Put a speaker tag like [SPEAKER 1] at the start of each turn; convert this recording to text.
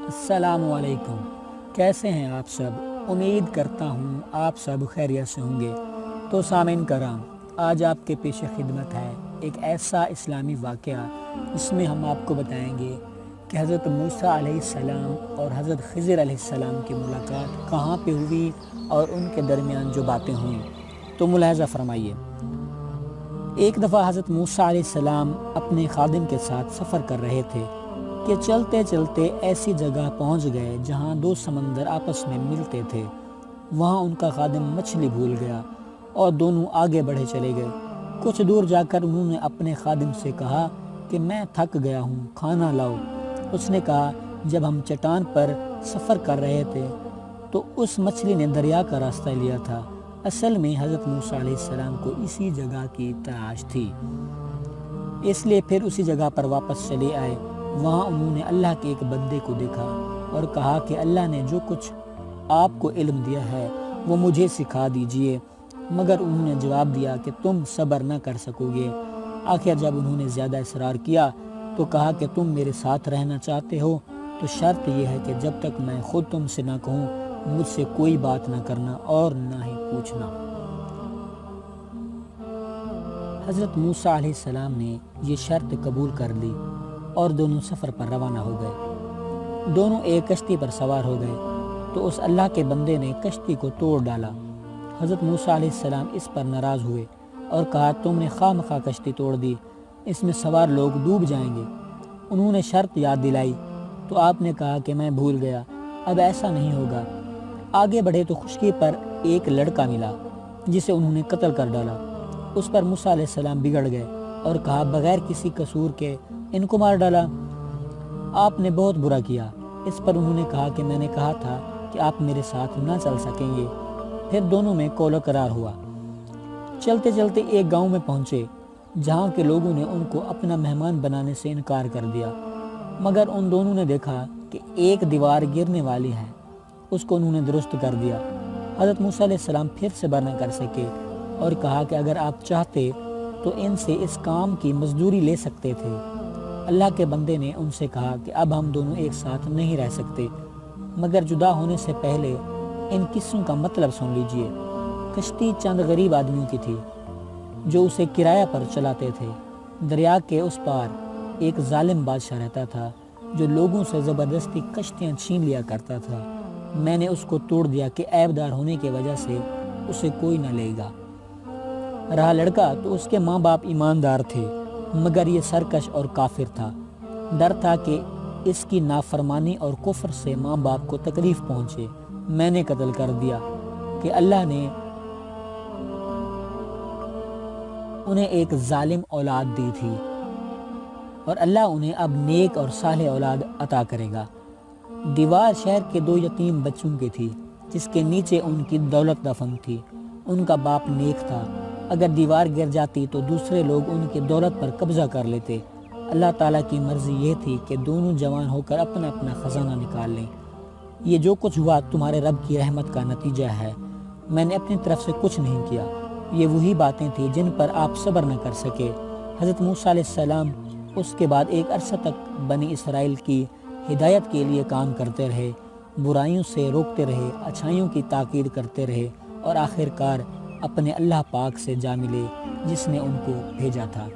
[SPEAKER 1] السلام علیکم، کیسے ہیں آپ سب؟ امید کرتا ہوں آپ سب خیریت سے ہوں گے۔ تو سامعین کرام، آج آپ کے پیش خدمت ہے ایک ایسا اسلامی واقعہ جس میں ہم آپ کو بتائیں گے کہ حضرت موسیٰ علیہ السلام اور حضرت خضر علیہ السلام کی ملاقات کہاں پہ ہوئی اور ان کے درمیان جو باتیں ہوئیں۔ تو ملاحظہ فرمائیے۔ ایک دفعہ حضرت موسیٰ علیہ السلام اپنے خادم کے ساتھ سفر کر رہے تھے کہ چلتے چلتے ایسی جگہ پہنچ گئے جہاں دو سمندر آپس میں ملتے تھے۔ وہاں ان کا خادم مچھلی بھول گیا اور دونوں آگے بڑھے چلے گئے۔ کچھ دور جا کر انہوں نے اپنے خادم سے کہا کہ میں تھک گیا ہوں، کھانا لاؤ۔ اس نے کہا جب ہم چٹان پر سفر کر رہے تھے تو اس مچھلی نے دریا کا راستہ لیا تھا۔ اصل میں حضرت موسیٰ علیہ السلام کو اسی جگہ کی تلاش تھی، اس لیے پھر اسی جگہ پر واپس چلے آئے۔ وہاں انہوں نے اللہ کے ایک بندے کو دیکھا اور کہا کہ اللہ نے جو کچھ آپ کو علم دیا ہے وہ مجھے سکھا دیجئے، مگر انہوں نے جواب دیا کہ تم صبر نہ کر سکو گے۔ آخر جب انہوں نے زیادہ اصرار کیا تو کہا کہ تم میرے ساتھ رہنا چاہتے ہو تو شرط یہ ہے کہ جب تک میں خود تم سے نہ کہوں مجھ سے کوئی بات نہ کرنا اور نہ ہی پوچھنا۔ حضرت موسیٰ علیہ السلام نے یہ شرط قبول کر لی اور دونوں سفر پر روانہ ہو گئے۔ دونوں ایک کشتی پر سوار ہو گئے تو اس اللہ کے بندے نے کشتی کو توڑ ڈالا۔ حضرت موسیٰ علیہ السلام اس پر ناراض ہوئے اور کہا تم نے خواہ مخواہ کشتی توڑ دی، اس میں سوار لوگ ڈوب جائیں گے۔ انہوں نے شرط یاد دلائی تو آپ نے کہا کہ میں بھول گیا، اب ایسا نہیں ہوگا۔ آگے بڑھے تو خشکی پر ایک لڑکا ملا جسے انہوں نے قتل کر ڈالا۔ اس پر موسیٰ علیہ السلام بگڑ گئے اور کہا بغیر کسی قصور کے ان کو مار ڈالا، آپ نے بہت برا کیا۔ اس پر انہوں نے کہا کہ میں نے کہا تھا کہ آپ میرے ساتھ نہ چل سکیں گے۔ پھر دونوں میں قول و قرار ہوا۔ چلتے چلتے ایک گاؤں میں پہنچے جہاں کے لوگوں نے ان کو اپنا مہمان بنانے سے انکار کر دیا، مگر ان دونوں نے دیکھا کہ ایک دیوار گرنے والی ہے، اس کو انہوں نے درست کر دیا۔ حضرت موسیٰ علیہ السلام پھر صبر نہ کر سکے اور کہا کہ اگر آپ چاہتے تو ان سے اس کام کی مزدوری لے سکتے تھے۔ اللہ کے بندے نے ان سے کہا کہ اب ہم دونوں ایک ساتھ نہیں رہ سکتے، مگر جدا ہونے سے پہلے ان قصوں کا مطلب سن لیجئے۔ کشتی چند غریب آدمیوں کی تھی جو اسے کرایہ پر چلاتے تھے۔ دریا کے اس پار ایک ظالم بادشاہ رہتا تھا جو لوگوں سے زبردستی کشتیاں چھین لیا کرتا تھا۔ میں نے اس کو توڑ دیا کہ عیبدار ہونے کی وجہ سے اسے کوئی نہ لے گا۔ رہا لڑکا تو اس کے ماں باپ ایماندار تھے، مگر یہ سرکش اور کافر تھا۔ ڈر تھا کہ اس کی نافرمانی اور کفر سے ماں باپ کو تکلیف پہنچے۔ میں نے قتل کر دیا کہ اللہ نے انہیں ایک ظالم اولاد دی تھی اور اللہ انہیں اب نیک اور صالح اولاد عطا کرے گا۔ دیوار شہر کے دو یتیم بچوں کی تھی جس کے نیچے ان کی دولت دفن تھی۔ ان کا باپ نیک تھا، اگر دیوار گر جاتی تو دوسرے لوگ ان کی دولت پر قبضہ کر لیتے۔ اللہ تعالیٰ کی مرضی یہ تھی کہ دونوں جوان ہو کر اپنا اپنا خزانہ نکال لیں۔ یہ جو کچھ ہوا تمہارے رب کی رحمت کا نتیجہ ہے، میں نے اپنی طرف سے کچھ نہیں کیا۔ یہ وہی باتیں تھیں جن پر آپ صبر نہ کر سکے۔ حضرت موسیٰ علیہ السلام اس کے بعد ایک عرصہ تک بنی اسرائیل کی ہدایت کے لیے کام کرتے رہے، برائیوں سے روکتے رہے، اچھائیوں کی تاکید کرتے رہے اور آخر کار اپنے اللہ پاک سے جا ملے جس نے ان کو بھیجا تھا۔